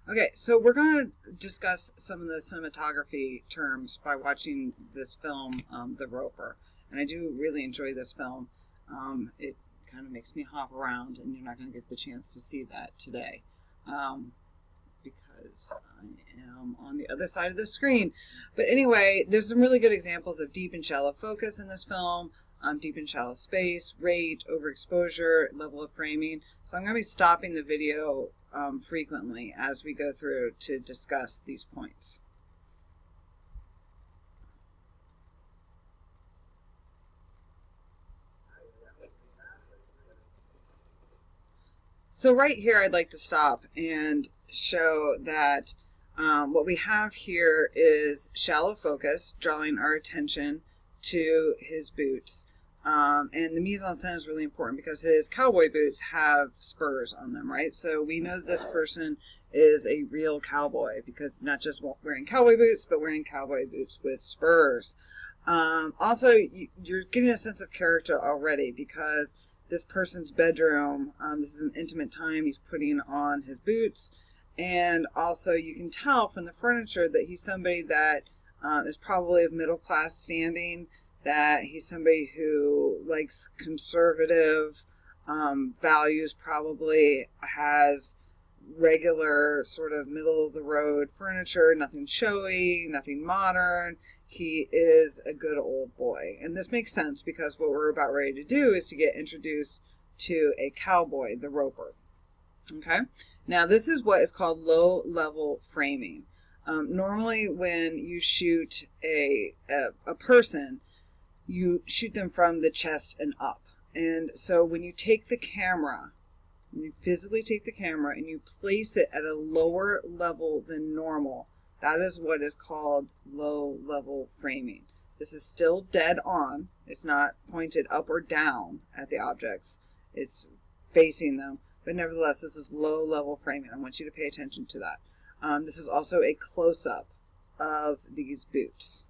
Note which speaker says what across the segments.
Speaker 1: Okay, so we're going to discuss some of the cinematography terms by watching this film, The Roper. And I do really enjoy this film. It kind of makes me hop around, and you're not going to get the chance to see that today because I am on the other side of the screen. But anyway, there's some really good examples of deep and shallow focus in this film. Deep and shallow space, rate, overexposure, level of framing. So I'm going to be stopping the video frequently as we go through to discuss these points. So right here I'd like to stop and show that what we have here is shallow focus, drawing our attention to his boots. And the mise-en-scène is really important because his cowboy boots have spurs on them, right? So we know that this person is a real cowboy because not just wearing cowboy boots, but wearing cowboy boots with spurs. Also, you're getting a sense of character already because this person's bedroom, this is an intimate time, he's putting on his boots. And also you can tell from the furniture that he's somebody that is probably of middle class standing, that he's somebody who likes conservative values, probably has regular sort of middle of the road furniture, nothing showy, nothing modern. He is a good old boy. And this makes sense because what we're about ready to do is to get introduced to a cowboy, the roper. Okay, now this is what is called low level framing. Normally when you shoot a person, you shoot them from the chest and up. And so when you take the camera, you physically take the camera and you place it at a lower level than normal, that is what is called low level framing. This is still dead on. It's not pointed up or down at the objects. It's facing them. But nevertheless, this is low level framing. I want you to pay attention to that. This is also a close-up of these boots.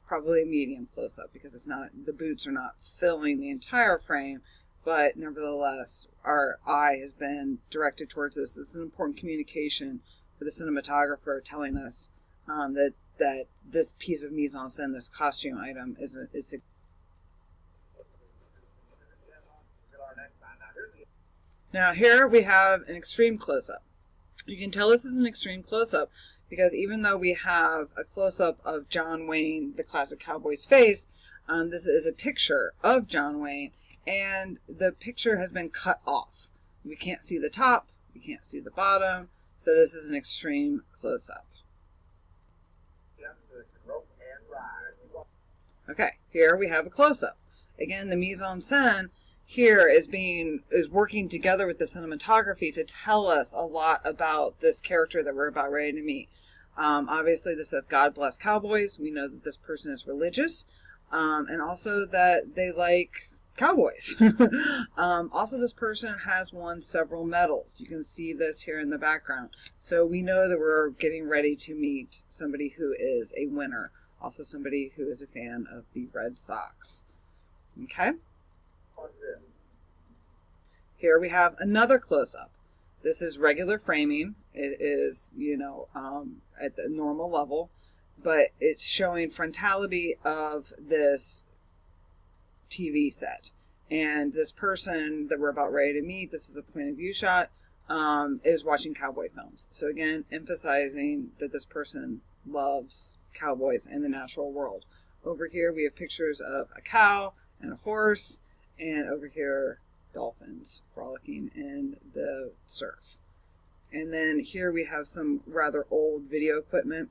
Speaker 1: Probably a medium close-up because it's not, the boots are not filling the entire frame, but nevertheless our eye has been directed towards this. This is an important communication for the cinematographer, telling us that this piece of mise-en-scène, this costume item, is Now here we have an extreme close-up. You can tell this is an extreme close-up because even though we have a close-up of John Wayne, the classic cowboy's face, this is a picture of John Wayne, and the picture has been cut off. We can't see the top, we can't see the bottom, so this is an extreme close-up. Okay, here we have a close-up. Again, the mise-en-scène here is working together with the cinematography to tell us a lot about this character that we're about ready to meet. Obviously, this says God bless cowboys. We know that this person is religious, and also that they like cowboys. Also, this person has won several medals. You can see this here in the background. So we know that we're getting ready to meet somebody who is a winner. Also somebody who is a fan of the Red Sox. Okay? Here we have another close-up. This is regular framing. It is, at the normal level, but it's showing frontality of this TV set. And this person that we're about ready to meet, this is a point of view shot, is watching cowboy films. So again, emphasizing that this person loves cowboys and the natural world. Over here we have pictures of a cow and a horse, and over here dolphins frolicking in the surf. And then here we have some rather old video equipment,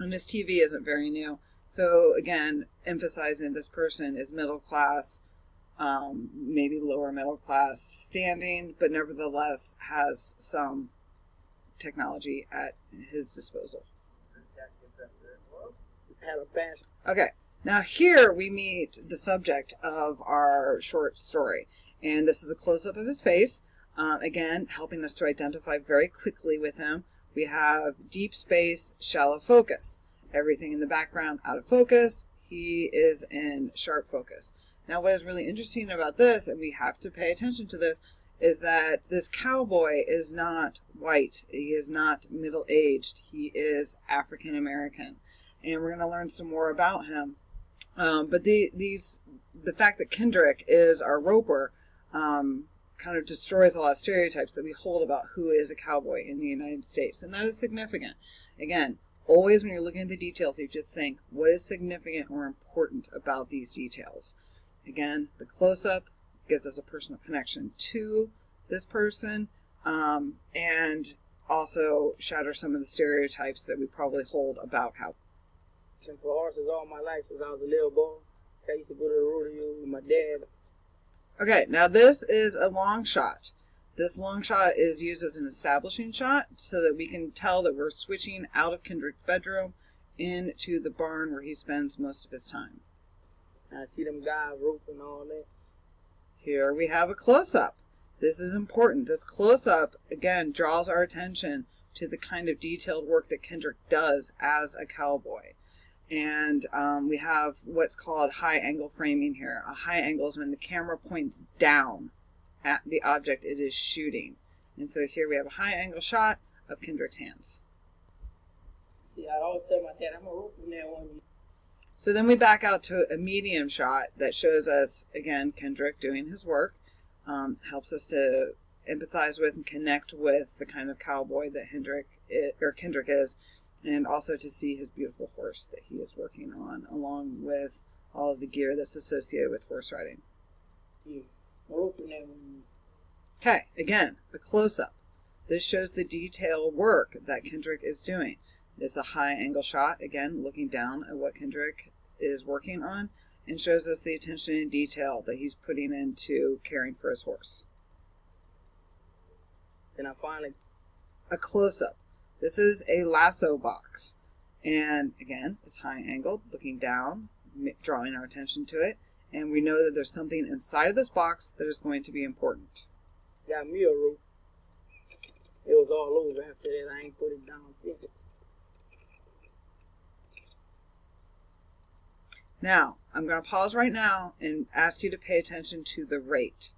Speaker 1: and this TV isn't very new. So again, emphasizing this person is middle class, maybe lower middle class standing, but nevertheless has some technology at his disposal. Okay, now here we meet the subject of our short story, and this is a close-up of his face, again helping us to identify very quickly with him. We have deep space, shallow focus. Everything in the background out of focus. He is in sharp focus. Now what is really interesting about this, and we have to pay attention to this, is that this cowboy is not white. He is not middle-aged. He is African American. And we're going to learn some more about him. But the fact that Kendrick is our roper kind of destroys a lot of stereotypes that we hold about who is a cowboy in the United States. And that is significant. Again, always when you're looking at the details, you have to think, what is significant or important about these details? Again, the close-up gives us a personal connection to this person, and also shatters some of the stereotypes that we probably hold about cowboys.
Speaker 2: For horses all my life since I was a little boy. I used to go to the rodeo with my dad.
Speaker 1: Okay, now this is a long shot. This long shot is used as an establishing shot so that we can tell that we're switching out of Kendrick's bedroom into the barn where he spends most of his time.
Speaker 2: I see them guys roping all that.
Speaker 1: Here we have a close-up. This is important. This close-up, again, draws our attention to the kind of detailed work that Kendrick does as a cowboy. And we have what's called high angle framing here. A high angle is when the camera points down at the object it is shooting. And so here we have a high angle shot of Kendrick's hands.
Speaker 2: See, I always tell my dad, I'm a roper there one day.
Speaker 1: So then we back out to a medium shot that shows us, again, Kendrick doing his work. Helps us to empathize with and connect with the kind of cowboy that Kendrick is. And also to see his beautiful horse that he is working on, along with all of the gear that's associated with horse riding.
Speaker 2: Yeah.
Speaker 1: Okay, again, the close-up. This shows the detailed work that Kendrick is doing. It's a high angle shot, again, looking down at what Kendrick is working on, and shows us the attention and detail that he's putting into caring for his horse.
Speaker 2: Then I finally...
Speaker 1: A close-up. This is a lasso box, and again, it's high angled, looking down, drawing our attention to it, and we know that there's something inside of this box that is going to be important.
Speaker 2: Got me a rope. It was all over after that. I ain't put it down since.
Speaker 1: Now, I'm going to pause right now and ask you to pay attention to the rate.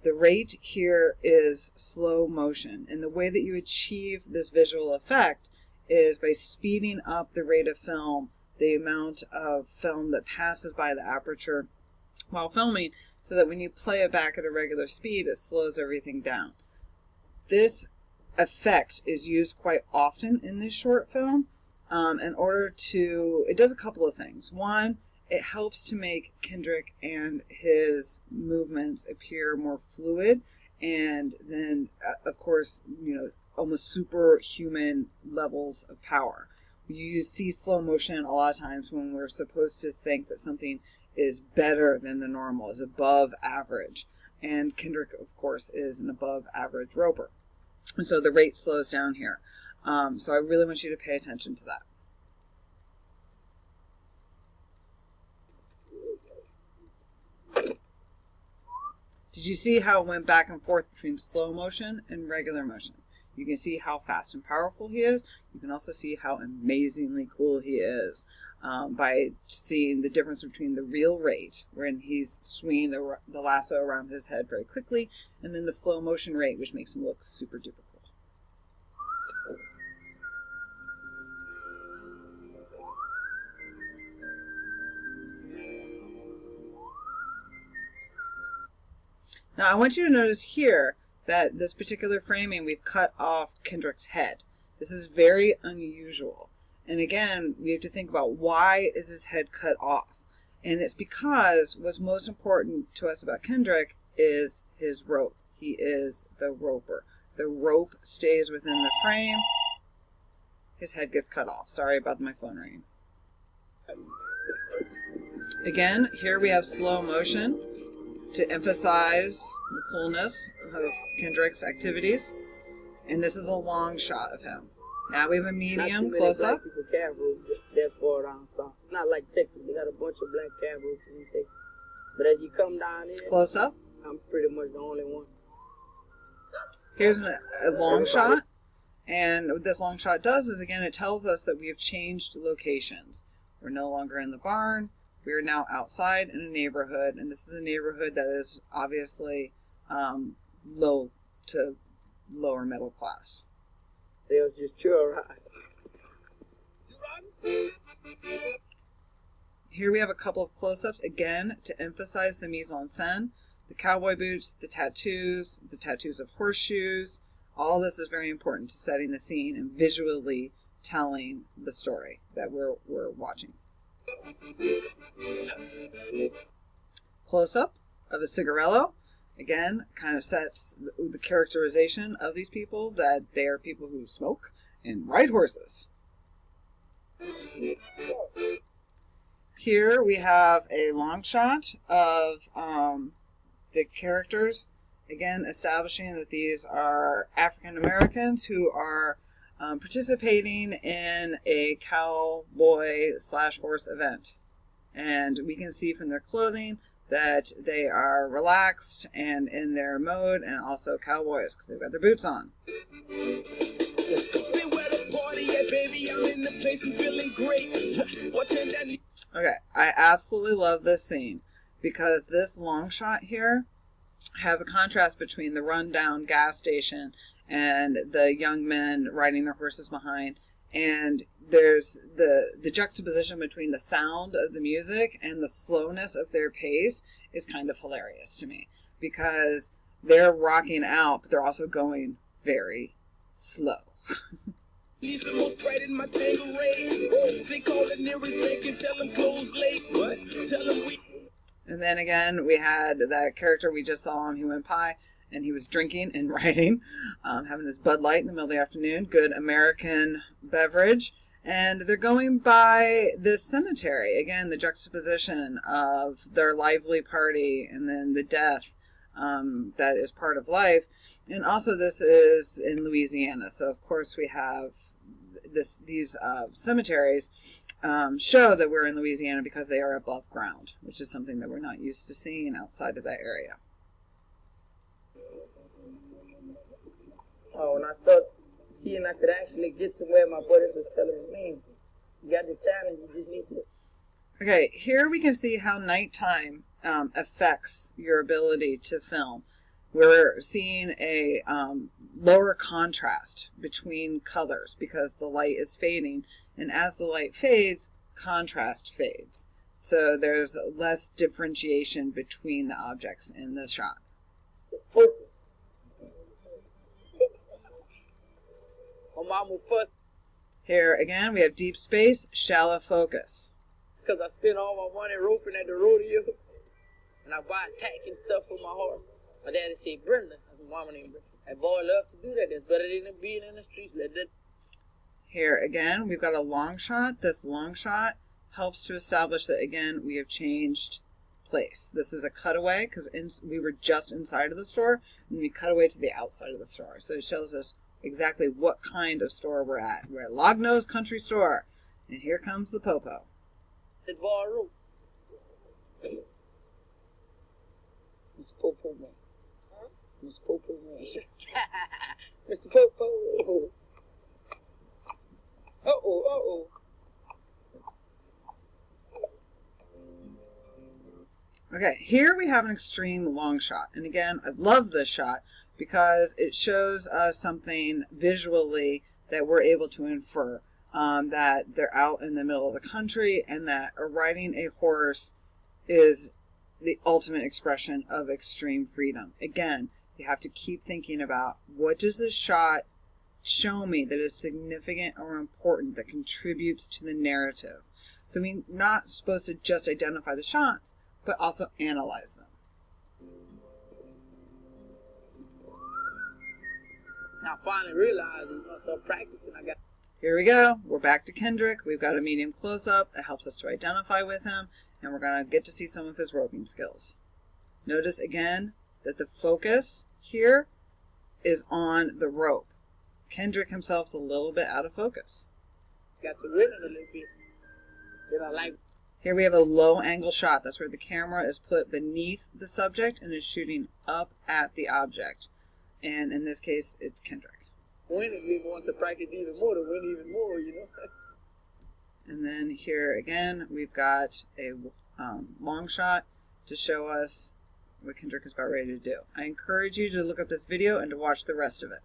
Speaker 1: The rate here is slow motion, and the way that you achieve this visual effect is by speeding up the rate of film, the amount of film that passes by the aperture while filming, so that when you play it back at a regular speed, it slows everything down. This effect is used quite often in this short film it does a couple of things. One, it helps to make Kendrick and his movements appear more fluid, and then, of course, almost superhuman levels of power. You see slow motion a lot of times when we're supposed to think that something is better than the normal, is above average. And Kendrick, of course, is an above average roper. And so the rate slows down here. So I really want you to pay attention to that. Did you see how it went back and forth between slow motion and regular motion? You can see how fast and powerful he is. You can also see how amazingly cool he is by seeing the difference between the real rate, when he's swinging the lasso around his head very quickly, and then the slow motion rate, which makes him look super duper cool. Now I want you to notice here that this particular framing, we've cut off Kendrick's head. This is very unusual. And again, we have to think about, why is his head cut off? And it's because what's most important to us about Kendrick is his rope. He is the roper. The rope stays within the frame. His head gets cut off. Sorry about my phone ringing. Again, here we have slow motion to emphasize the coolness of Kendrick's activities. And this is a long shot of him. Now we have a medium close-up.
Speaker 2: That's far down south. Not like Texas. They got a bunch of black cab roofs in Texas. But as you come down here,
Speaker 1: close-up.
Speaker 2: I'm pretty much the only one.
Speaker 1: Here's a long shot. And what this long shot does is, again, it tells us that we have changed locations. We're no longer in the barn. We are now outside in a neighborhood, and this is a neighborhood that is obviously low to lower middle class.
Speaker 2: They was just chill.
Speaker 1: Here we have a couple of close-ups, again, to emphasize the mise-en-scène. The cowboy boots, the tattoos of horseshoes. All this is very important to setting the scene and visually telling the story that we're watching. Close-up of a cigarello. Again, kind of sets the characterization of these people, that they are people who smoke and ride horses. Here we have a long shot of the characters, again establishing that these are African Americans who are participating in a cowboy/horse event. And we can see from their clothing that they are relaxed and in their mode, and also cowboys because they've got their boots on. Okay, I absolutely love this scene because this long shot here has a contrast between the rundown gas station and the young men riding their horses behind. And there's the juxtaposition between the sound of the music and the slowness of their pace is kind of hilarious to me, because they're rocking out, but they're also going very slow. And then again, we had that character we just saw on He Went Pie, and he was drinking and writing, having this Bud Light in the middle of the afternoon, good American beverage. And they're going by this cemetery. Again, the juxtaposition of their lively party and then the death that is part of life. And also this is in Louisiana. So, of course, we have these cemeteries show that we're in Louisiana because they are above ground, which is something that we're not used to seeing outside of that area.
Speaker 2: Oh, when I started seeing I could actually get somewhere, my buddies was telling me, man, you got the talent, you just need to.
Speaker 1: Okay, here we can see how nighttime affects your ability to film. We're seeing a lower contrast between colors because the light is fading, and as the light fades, contrast fades. So there's less differentiation between the objects in the shot. Here again, we have deep space, shallow focus.
Speaker 2: Because I spend all my money roping at the rodeo, and I buy tack and stuff for my horse. My daddy said, Brenda, that's my mama named Brenda. That boy love to do that. That's better than being in the streets.
Speaker 1: Here again, we've got a long shot. This long shot helps to establish that, again, we have changed place. This is a cutaway because we were just inside of the store, and we cut away to the outside of the store. So it shows us exactly what kind of store we're at. We're at Lognose Country Store, and here comes the Popo.
Speaker 2: That boy rope. Mr. Popo man. Huh? Mr. Popo man. Mr. Popo. Uh-oh.
Speaker 1: Okay, here we have an extreme long shot. And again, I love this shot because it shows us something visually that we're able to infer. That they're out in the middle of the country and that riding a horse is the ultimate expression of extreme freedom. Again, you have to keep thinking about, what does this shot show me that is significant or important, that contributes to the narrative? So we're not supposed to just identify the shots, but also analyze them.
Speaker 2: I finally realized I started practicing.
Speaker 1: Here we go. We're back to Kendrick. We've got a medium close-up that helps us to identify with him, and we're going to get to see some of his roping skills. Notice again that the focus here is on the rope. Kendrick himself's a little bit out of focus.
Speaker 2: Got the rhythm a little bit. Then I like.
Speaker 1: Here we have a low angle shot. That's where the camera is put beneath the subject and is shooting up at the object. And in this case, it's Kendrick.
Speaker 2: When we want to practice even more, to win even more, you know.
Speaker 1: And then here again, we've got a long shot to show us what Kendrick is about ready to do. I encourage you to look up this video and to watch the rest of it.